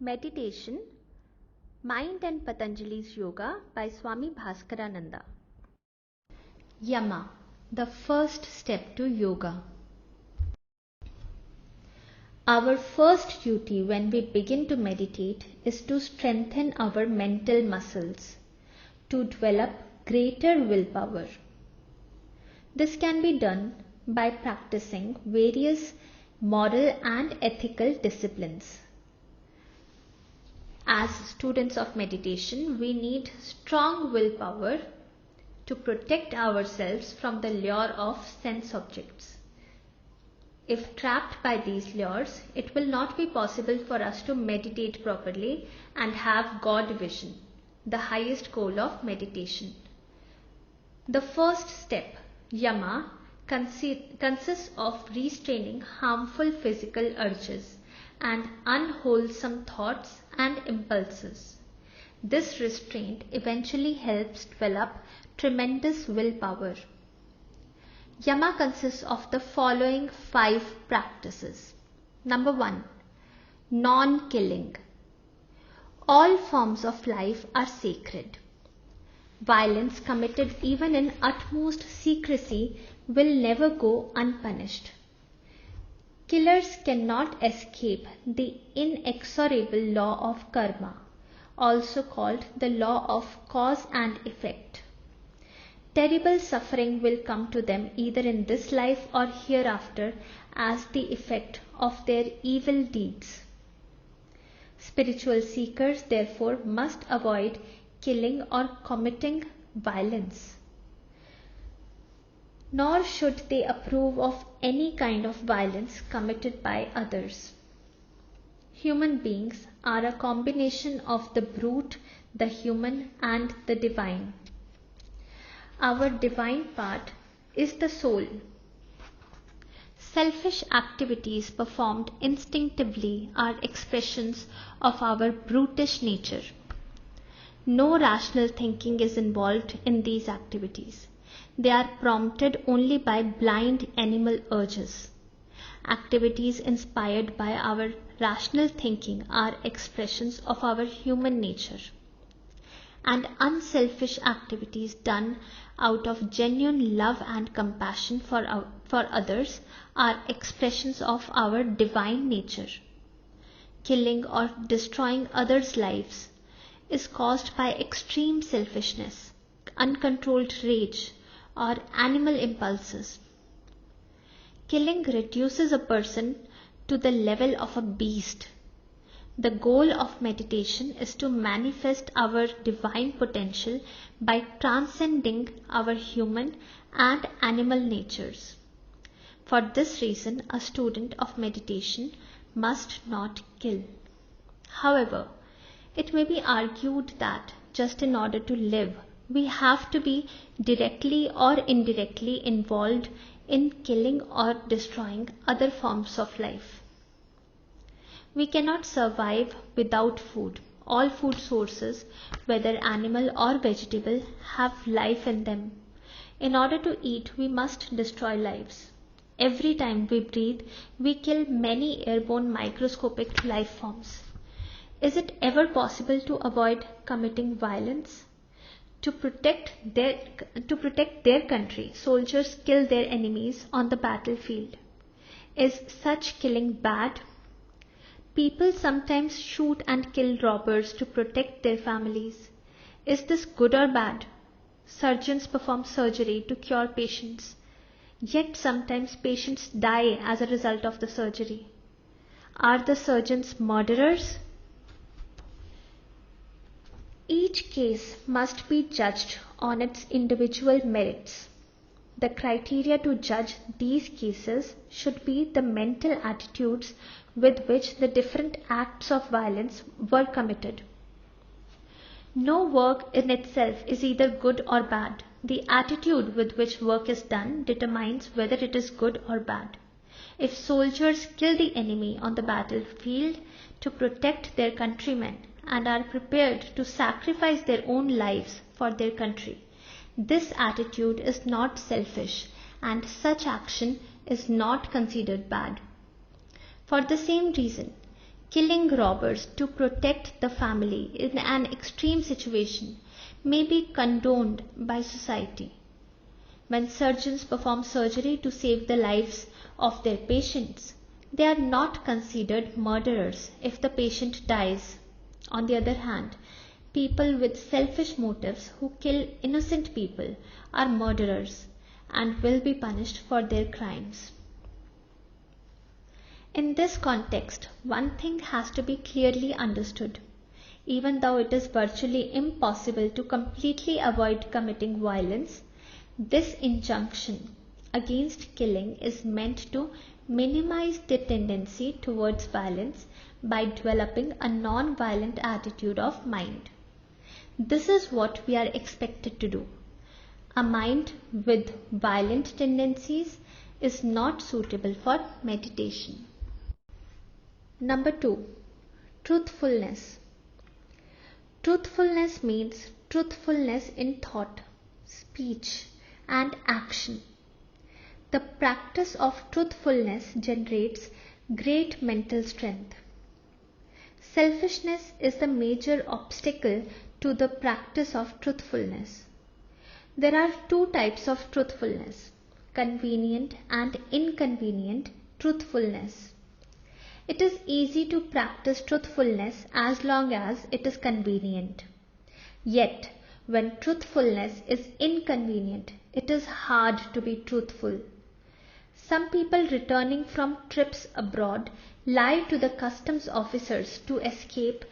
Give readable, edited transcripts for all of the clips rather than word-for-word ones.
Meditation, Mind and Patanjali's Yoga by Swami Bhaskarananda. Yama, the first step to yoga. Our first duty when we begin to meditate is to strengthen our mental muscles, to develop greater willpower. This can be done by practicing various moral and ethical disciplines. As students of meditation, we need strong willpower to protect ourselves from the lure of sense objects. If trapped by these lures, it will not be possible for us to meditate properly and have God vision, the highest goal of meditation. The first step, Yama, consists of restraining harmful physical urges and unwholesome thoughts and impulses. This restraint eventually helps develop tremendous willpower. Yama consists of the following 5 practices. Number 1. Non-killing. All forms of life are sacred. Violence committed even in utmost secrecy will never go unpunished. Killers cannot escape the inexorable law of karma, also called the law of cause and effect. Terrible suffering will come to them either in this life or hereafter as the effect of their evil deeds. Spiritual seekers therefore must avoid killing or committing violence. Nor should they approve of any kind of violence committed by others. Human beings are a combination of the brute, the human, and the divine. Our divine part is the soul. Selfish activities performed instinctively are expressions of our brutish nature. No rational thinking is involved in these activities. They are prompted only by blind animal urges. Activities inspired by our rational thinking are expressions of our human nature. And unselfish activities done out of genuine love and compassion for others are expressions of our divine nature. Killing or destroying others' lives is caused by extreme selfishness, uncontrolled rage, or animal impulses. Killing reduces a person to the level of a beast. The goal of meditation is to manifest our divine potential by transcending our human and animal natures. For this reason, a student of meditation must not kill. However, it may be argued that just in order to live, we have to be directly or indirectly involved in killing or destroying other forms of life. We cannot survive without food. All food sources, whether animal or vegetable, have life in them. In order to eat, we must destroy lives. Every time we breathe, we kill many airborne microscopic life forms. Is it ever possible to avoid committing violence? To protect their country, soldiers kill their enemies on the battlefield. Is such killing bad? People sometimes shoot and kill robbers to protect their families. Is this good or bad? Surgeons perform surgery to cure patients. Yet sometimes patients die as a result of the surgery. Are the surgeons murderers? Each case must be judged on its individual merits. The criteria to judge these cases should be the mental attitudes with which the different acts of violence were committed. No work in itself is either good or bad. The attitude with which work is done determines whether it is good or bad. If soldiers kill the enemy on the battlefield to protect their countrymen and are prepared to sacrifice their own lives for their country, this attitude is not selfish and such action is not considered bad. For the same reason, Killing robbers to protect the family in an extreme situation may be condoned by society. When surgeons perform surgery to save the lives of their patients, they are not considered murderers if the patient dies. On the other hand, people with selfish motives who kill innocent people are murderers and will be punished for their crimes. In this context, one thing has to be clearly understood. Even though it is virtually impossible to completely avoid committing violence, this injunction against killing is meant to minimize the tendency towards violence by developing a non-violent attitude of mind. This is what we are expected to do. A mind with violent tendencies is not suitable for meditation. Number 2. Truthfulness. Truthfulness means truthfulness in thought, speech, and action. The practice of truthfulness generates great mental strength. Selfishness is the major obstacle to the practice of truthfulness. There are two types of truthfulness: convenient and inconvenient truthfulness. It is easy to practice truthfulness as long as it is convenient. Yet, when truthfulness is inconvenient, it is hard to be truthful. Some people returning from trips abroad lie to the customs officers to escape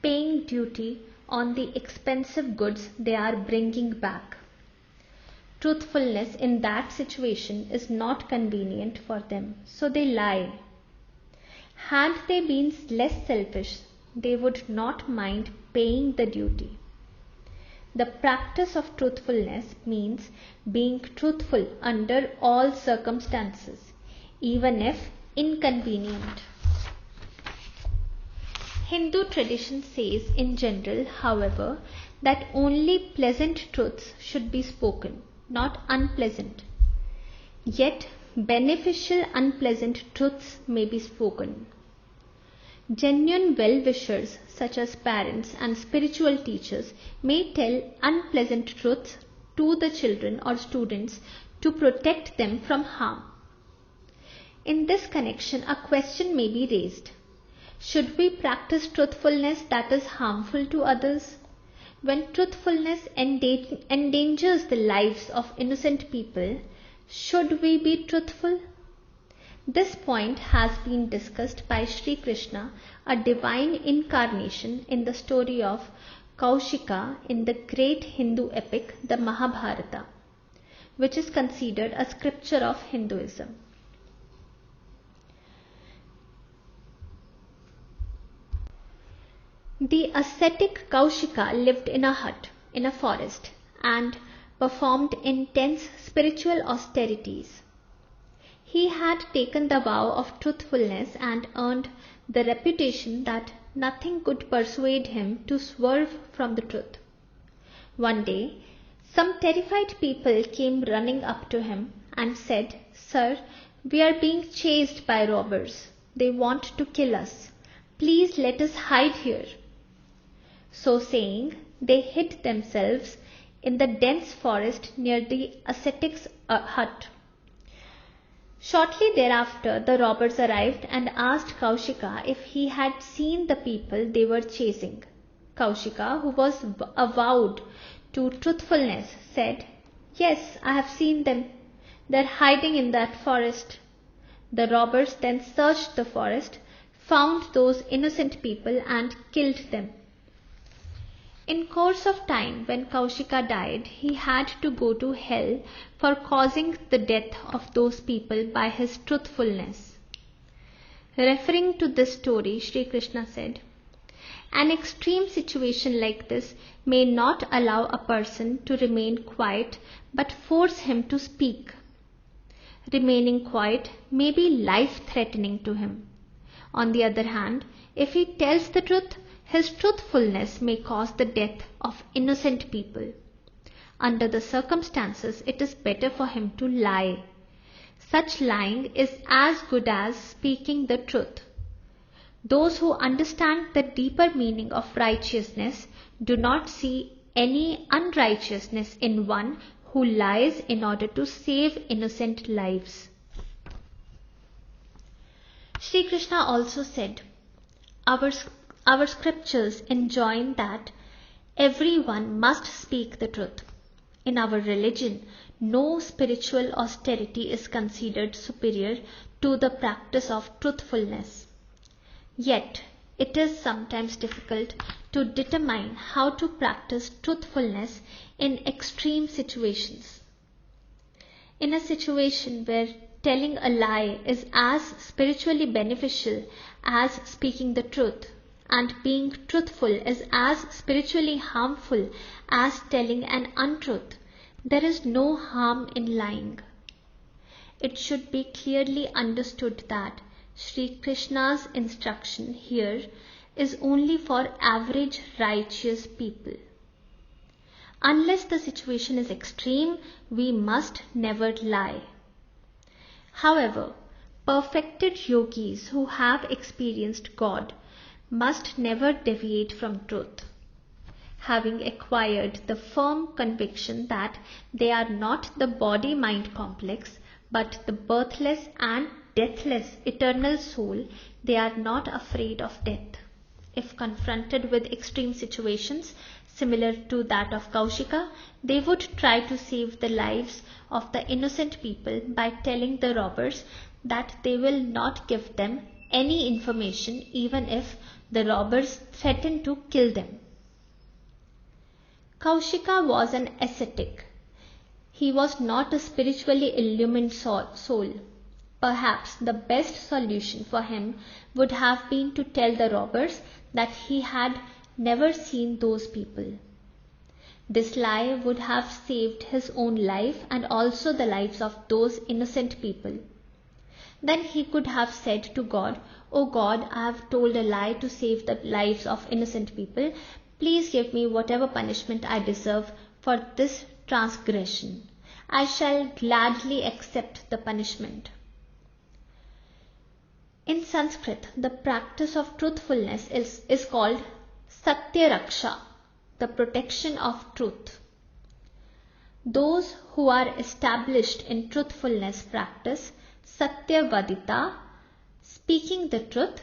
paying duty on the expensive goods they are bringing back. Truthfulness in that situation is not convenient for them, so they lie. Had they been less selfish, they would not mind paying the duty. The practice of truthfulness means being truthful under all circumstances, even if inconvenient. Hindu tradition says in general, however, that only pleasant truths should be spoken, not unpleasant. Yet, beneficial unpleasant truths may be spoken. Genuine well-wishers such as parents and spiritual teachers may tell unpleasant truths to the children or students to protect them from harm. In this connection, a question may be raised. Should we practice truthfulness that is harmful to others? When truthfulness endangers the lives of innocent people, should we be truthful? This point has been discussed by Sri Krishna, a divine incarnation, in the story of Kaushika in the great Hindu epic, the Mahabharata, which is considered a scripture of Hinduism. The ascetic Kaushika lived in a hut in a forest and performed intense spiritual austerities. He had taken the vow of truthfulness and earned the reputation that nothing could persuade him to swerve from the truth. One day, some terrified people came running up to him and said, "Sir, we are being chased by robbers. They want to kill us. Please let us hide here." So saying, they hid themselves in the dense forest near the ascetic's hut. Shortly thereafter, the robbers arrived and asked Kaushika if he had seen the people they were chasing. Kaushika, who was avowed to truthfulness, said, "Yes, I have seen them. They are hiding in that forest." The robbers then searched the forest, found those innocent people and killed them. In course of time, when Kaushika died, he had to go to hell for causing the death of those people by his truthfulness. Referring to this story, Sri Krishna said, "An extreme situation like this may not allow a person to remain quiet but force him to speak. Remaining quiet may be life-threatening to him. On the other hand, if he tells the truth, his truthfulness may cause the death of innocent people. Under the circumstances, it is better for him to lie. Such lying is as good as speaking the truth. Those who understand the deeper meaning of righteousness do not see any unrighteousness in one who lies in order to save innocent lives. Sri Krishna also said, our scriptures enjoin that everyone must speak the truth. In our religion, no spiritual austerity is considered superior to the practice of truthfulness. Yet, it is sometimes difficult to determine how to practice truthfulness in extreme situations. In a situation where telling a lie is as spiritually beneficial as speaking the truth, and being truthful is as spiritually harmful as telling an untruth, there is no harm in lying. It should be clearly understood that Sri Krishna's instruction here is only for average righteous people. Unless the situation is extreme, we must never lie. However, perfected yogis who have experienced God must never deviate from truth. Having acquired the firm conviction that they are not the body-mind complex, but the birthless and deathless eternal soul, they are not afraid of death. If confronted with extreme situations similar to that of Kaushika, they would try to save the lives of the innocent people by telling the robbers that they will not give them any information even if the robbers threaten to kill them. Kaushika was an ascetic. He was not a spiritually illumined soul. Perhaps the best solution for him would have been to tell the robbers that he had never seen those people. This lie would have saved his own life and also the lives of those innocent people. Then he could have said to God, "O God, I have told a lie to save the lives of innocent people. Please give me whatever punishment I deserve for this transgression. I shall gladly accept the punishment." In Sanskrit, the practice of truthfulness is called Satya Raksha, the protection of truth. Those who are established in truthfulness practice Satya Vadita, speaking the truth.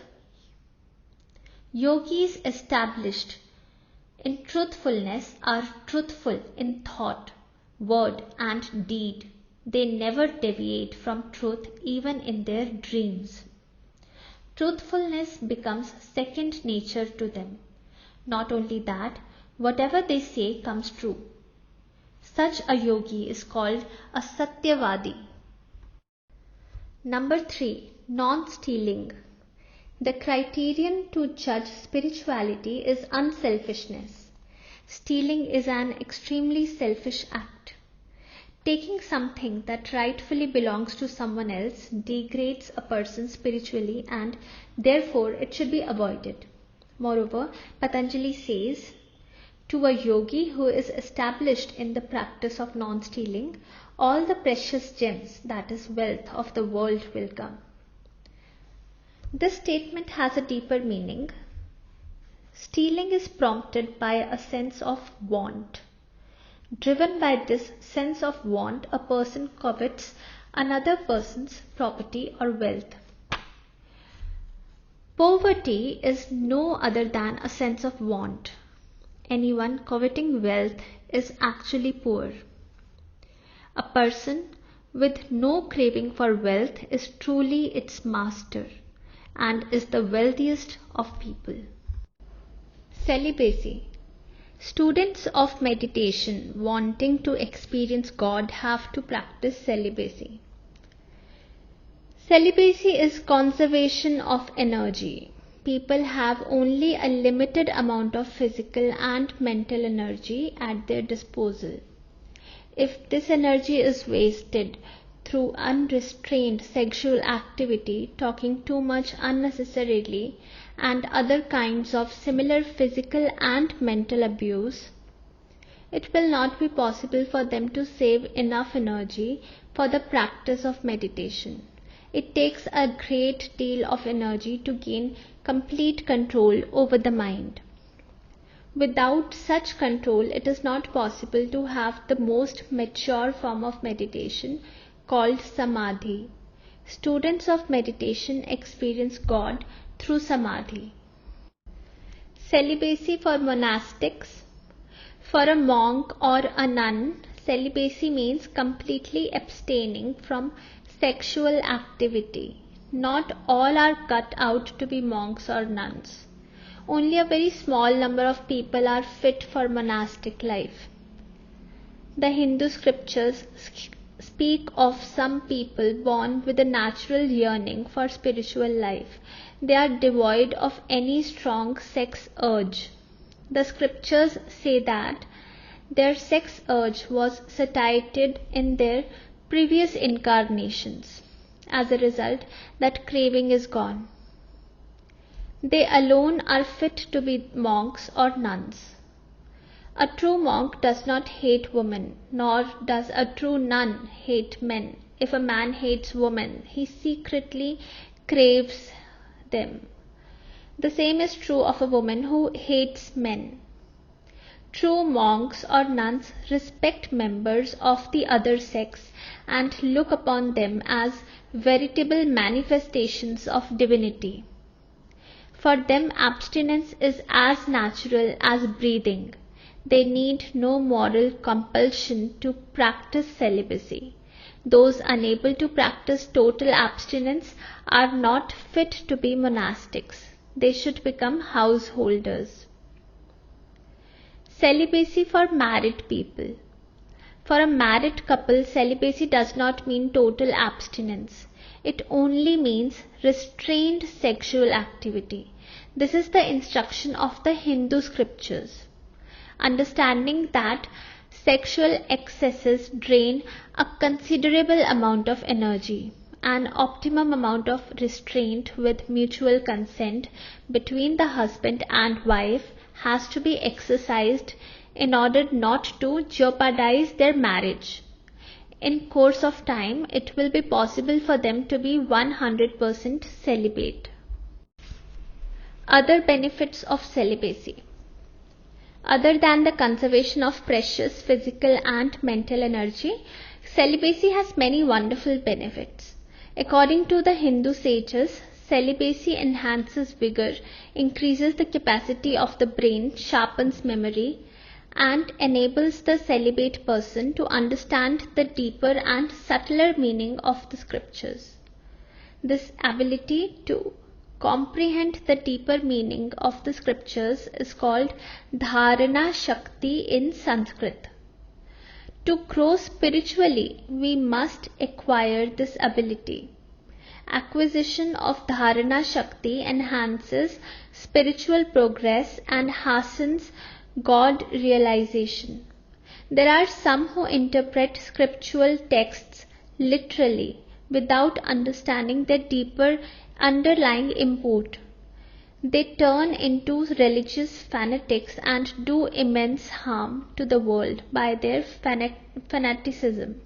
Yogis established in truthfulness are truthful in thought, word and deed. They never deviate from truth even in their dreams. Truthfulness becomes second nature to them. Not only that, whatever they say comes true. Such a yogi is called a Satyavadi. Number 3. Non-stealing. The criterion to judge spirituality is unselfishness. Stealing is an extremely selfish act. Taking something that rightfully belongs to someone else degrades a person spiritually and therefore it should be avoided. Moreover, Patanjali says, to a yogi who is established in the practice of non-stealing, all the precious gems, that is wealth of the world, will come. This statement has a deeper meaning. Stealing is prompted by a sense of want. Driven by this sense of want, a person covets another person's property or wealth. Poverty is no other than a sense of want. Anyone coveting wealth is actually poor. A person with no craving for wealth is truly its master and is the wealthiest of people. Celibacy. Students of meditation wanting to experience God have to practice celibacy. Celibacy is conservation of energy. People have only a limited amount of physical and mental energy at their disposal. If this energy is wasted through unrestrained sexual activity, talking too much unnecessarily, and other kinds of similar physical and mental abuse, it will not be possible for them to save enough energy for the practice of meditation. It takes a great deal of energy to gain complete control over the mind. Without such control, it is not possible to have the most mature form of meditation called samadhi. Students of meditation experience God through samadhi. Celibacy for monastics. For a monk or a nun, celibacy means completely abstaining from sexual activity. Not all are cut out to be monks or nuns. Only a very small number of people are fit for monastic life. The Hindu scriptures speak of some people born with a natural yearning for spiritual life. They are devoid of any strong sex urge. The scriptures say that their sex urge was satiated in their previous incarnations. As a result, that craving is gone. They alone are fit to be monks or nuns. A true monk does not hate women, nor does a true nun hate men. If a man hates women, he secretly craves them. The same is true of a woman who hates men. True monks or nuns respect members of the other sex and look upon them as veritable manifestations of divinity. For them, abstinence is as natural as breathing. They need no moral compulsion to practice celibacy. Those unable to practice total abstinence are not fit to be monastics. They should become householders. Celibacy for married people. For a married couple, celibacy does not mean total abstinence. It only means restrained sexual activity. This is the instruction of the Hindu scriptures. Understanding that sexual excesses drain a considerable amount of energy, an optimum amount of restraint with mutual consent between the husband and wife has to be exercised in order not to jeopardize their marriage. In course of time, it will be possible for them to be 100% celibate. Other benefits of celibacy. Other than the conservation of precious physical and mental energy, celibacy has many wonderful benefits. According to the Hindu sages, celibacy enhances vigor, increases the capacity of the brain, sharpens memory, and enables the celibate person to understand the deeper and subtler meaning of the scriptures. This ability to comprehend the deeper meaning of the scriptures is called Dharana Shakti in Sanskrit. To grow spiritually, we must acquire this ability. Acquisition of Dharana Shakti enhances spiritual progress and hastens God realization. There are some who interpret scriptural texts literally without understanding their deeper underlying import. They turn into religious fanatics and do immense harm to the world by their fanaticism.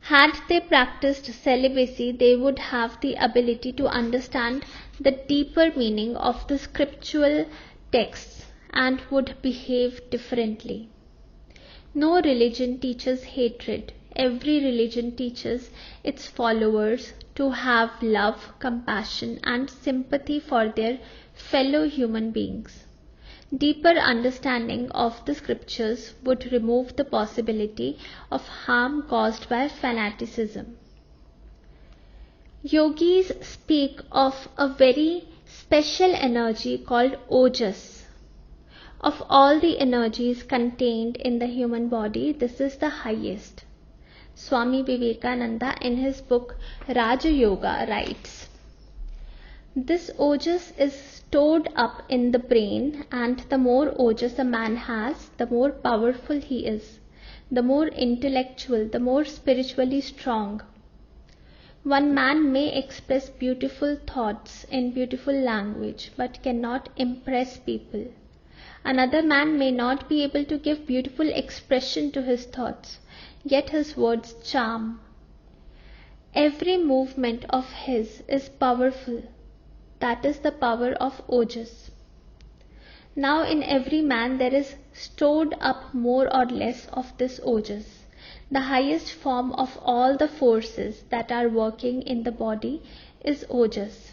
Had they practiced celibacy, they would have the ability to understand the deeper meaning of the scriptural texts and would behave differently. No religion teaches hatred. Every religion teaches its followers to have love, compassion, and sympathy for their fellow human beings. Deeper understanding of the scriptures would remove the possibility of harm caused by fanaticism. Yogis speak of a very special energy called ojas. Of all the energies contained in the human body, this is the highest. Swami Vivekananda in his book Raja Yoga writes, "This ojas is stored up in the brain, and the more ojas a man has, the more powerful he is, the more intellectual, the more spiritually strong. One man may express beautiful thoughts in beautiful language, but cannot impress people. Another man may not be able to give beautiful expression to his thoughts, yet his words charm. Every movement of his is powerful. that is the power of ojas. Now in every man there is stored up more or less of this ojas, the highest form of all the forces that are working in the body is ojas.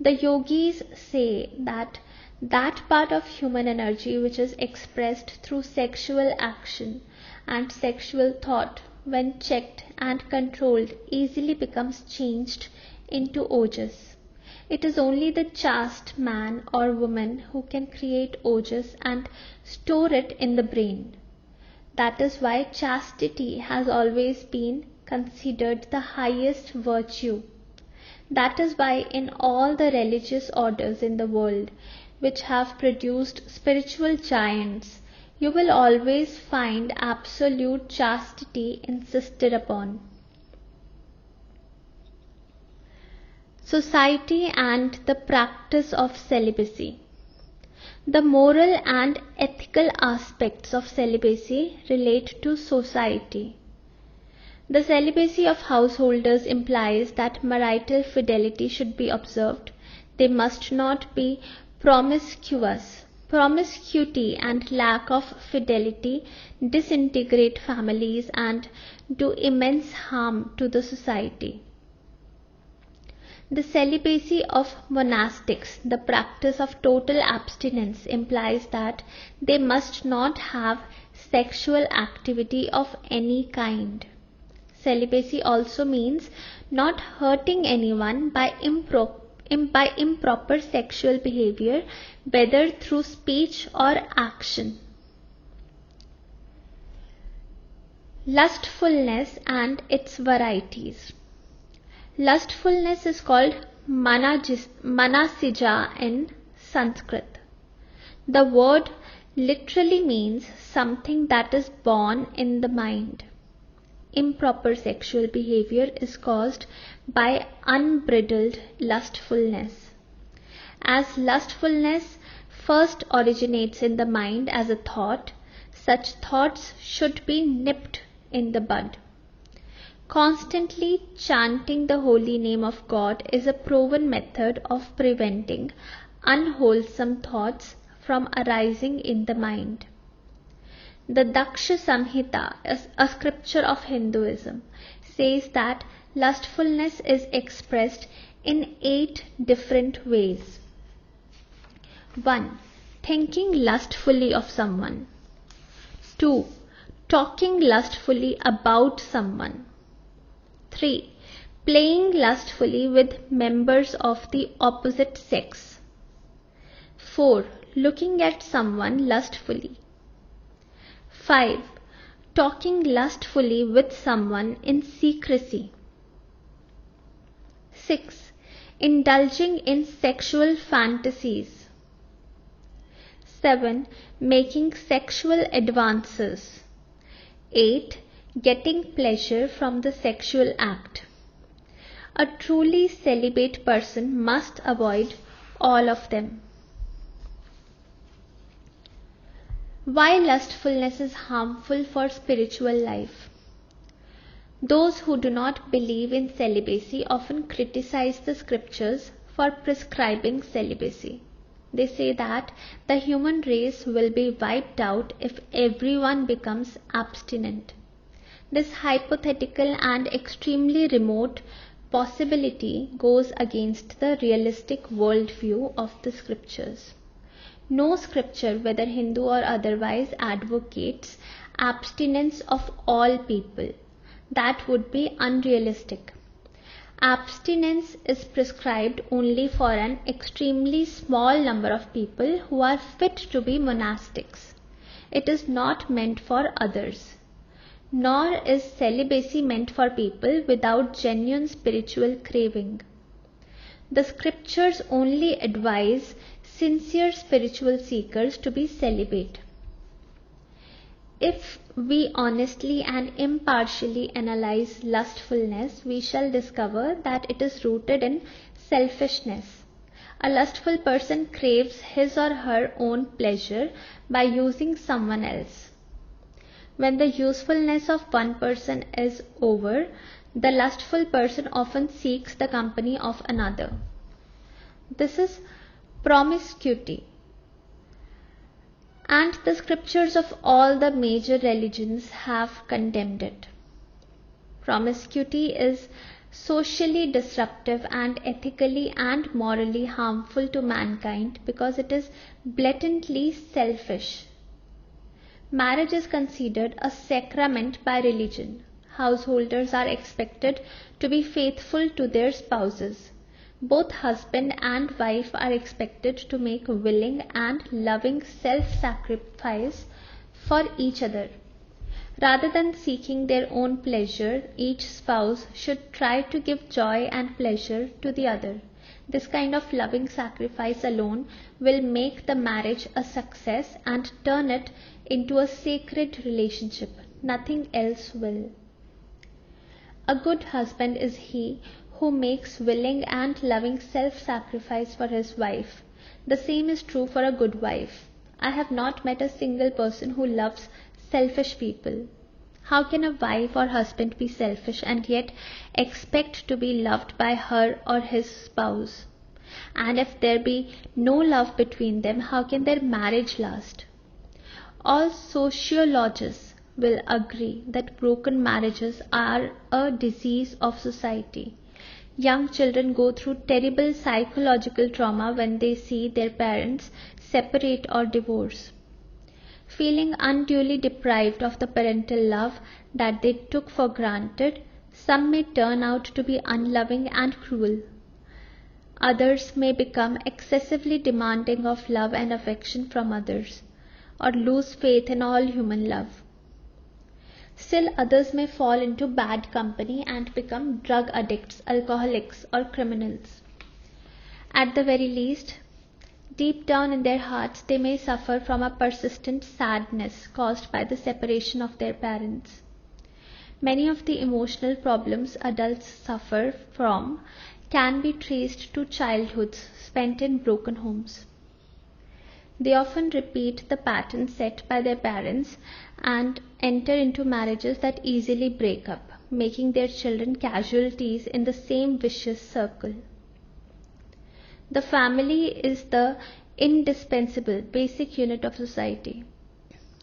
The yogis say that that part of human energy which is expressed through sexual action and sexual thought, when checked and controlled, easily becomes changed into ojas. It is only the chaste man or woman who can create ojas and store it in the brain. That is why chastity has always been considered the highest virtue. That is why in all the religious orders in the world which have produced spiritual giants, you will always find absolute chastity insisted upon. Society and the practice of celibacy. The moral and ethical aspects of celibacy relate to society. The celibacy of householders implies that marital fidelity should be observed. They must not be promiscuous. Promiscuity and lack of fidelity disintegrate families and do immense harm to the society. The celibacy of monastics, the practice of total abstinence, implies that they must not have sexual activity of any kind. Celibacy also means not hurting anyone by improper sexual behavior, whether through speech or action. Lustfulness and its varieties. Lustfulness is called manasija in Sanskrit. The word literally means something that is born in the mind. Improper sexual behavior is caused by unbridled lustfulness. As lustfulness first originates in the mind as a thought, such thoughts should be nipped in the bud. Constantly chanting the holy name of God is a proven method of preventing unwholesome thoughts from arising in the mind. The Daksha Samhita, a scripture of Hinduism, says that lustfulness is expressed in 8 different ways. 1. Thinking lustfully of someone. 2. Talking lustfully about someone. 3. Playing lustfully with members of the opposite sex. 4. Looking at someone lustfully. 5. Talking lustfully with someone in secrecy. 6. Indulging in sexual fantasies. 7. Making sexual advances. 8. Getting pleasure from the sexual act. A truly celibate person must avoid all of them. Why lustfulness is harmful for spiritual life? Those who do not believe in celibacy often criticize the scriptures for prescribing celibacy. They say that the human race will be wiped out if everyone becomes abstinent. This hypothetical and extremely remote possibility goes against the realistic worldview of the scriptures. No scripture, whether Hindu or otherwise, advocates abstinence of all people. That would be unrealistic. Abstinence is prescribed only for an extremely small number of people who are fit to be monastics. It is not meant for others. Nor is celibacy meant for people without genuine spiritual craving. The scriptures only advise sincere spiritual seekers to be celibate. If we honestly and impartially analyze lustfulness, we shall discover that it is rooted in selfishness. A lustful person craves his or her own pleasure by using someone else. When the usefulness of one person is over, the lustful person often seeks the company of another. This is promiscuity. And the scriptures of all the major religions have condemned it. Promiscuity is socially disruptive and ethically and morally harmful to mankind because it is blatantly selfish. Marriage is considered a sacrament by religion. Householders are expected to be faithful to their spouses. Both husband and wife are expected to make willing and loving self-sacrifice for each other. Rather than seeking their own pleasure, each spouse should try to give joy and pleasure to the other. This kind of loving sacrifice alone will make the marriage a success and turn it into a sacred relationship. Nothing else will. A good husband is he who makes willing and loving self-sacrifice for his wife. The same is true for a good wife. I have not met a single person who loves selfish people. How can a wife or husband be selfish and yet expect to be loved by her or his spouse? And if there be no love between them, how can their marriage last? All sociologists will agree that broken marriages are a disease of society. Young children go through terrible psychological trauma when they see their parents separate or divorce. Feeling unduly deprived of the parental love that they took for granted, some may turn out to be unloving and cruel. Others may become excessively demanding of love and affection from others, or lose faith in all human love. Still others may fall into bad company and become drug addicts, alcoholics, or criminals. At the very least, deep down in their hearts, they may suffer from a persistent sadness caused by the separation of their parents. Many of the emotional problems adults suffer from can be traced to childhoods spent in broken homes. They often repeat the pattern set by their parents and enter into marriages that easily break up, making their children casualties in the same vicious circle. The family is the indispensable basic unit of society,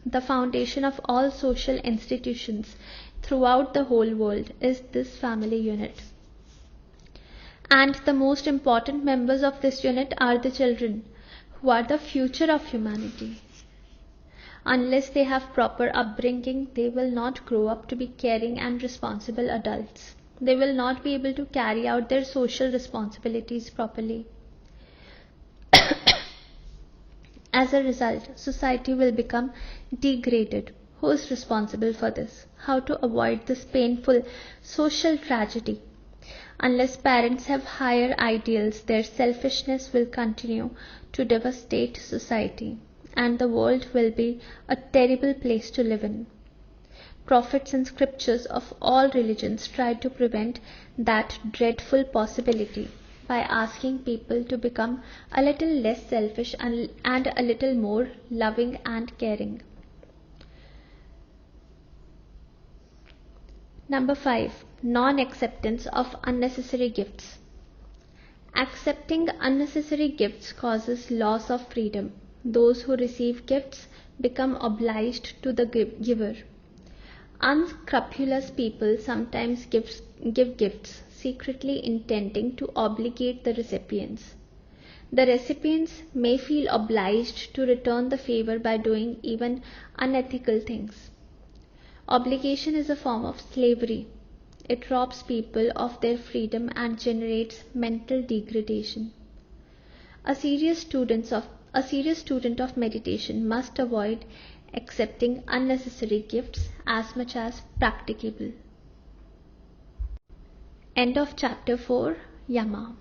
the foundation of all social institutions throughout the whole world is this family unit. And the most important members of this unit are the children, who are the future of humanity. Unless they have proper upbringing, they will not grow up to be caring and responsible adults. They will not be able to carry out their social responsibilities properly. As a result, society will become degraded. Who is responsible for this? How to avoid this painful social tragedy? Unless parents have higher ideals, their selfishness will continue to devastate society, and the world will be a terrible place to live in. Prophets and scriptures of all religions tried to prevent that dreadful possibility by asking people to become a little less selfish and a little more loving and caring. Number 5. Non-acceptance of unnecessary gifts. Accepting unnecessary gifts causes loss of freedom. Those who receive gifts become obliged to the giver. Unscrupulous people sometimes give gifts, secretly intending to obligate the recipients. The recipients may feel obliged to return the favor by doing even unethical things. Obligation is a form of slavery. It robs people of their freedom and generates mental degradation. A serious student of meditation must avoid accepting unnecessary gifts as much as practicable. End of chapter 4. Yama.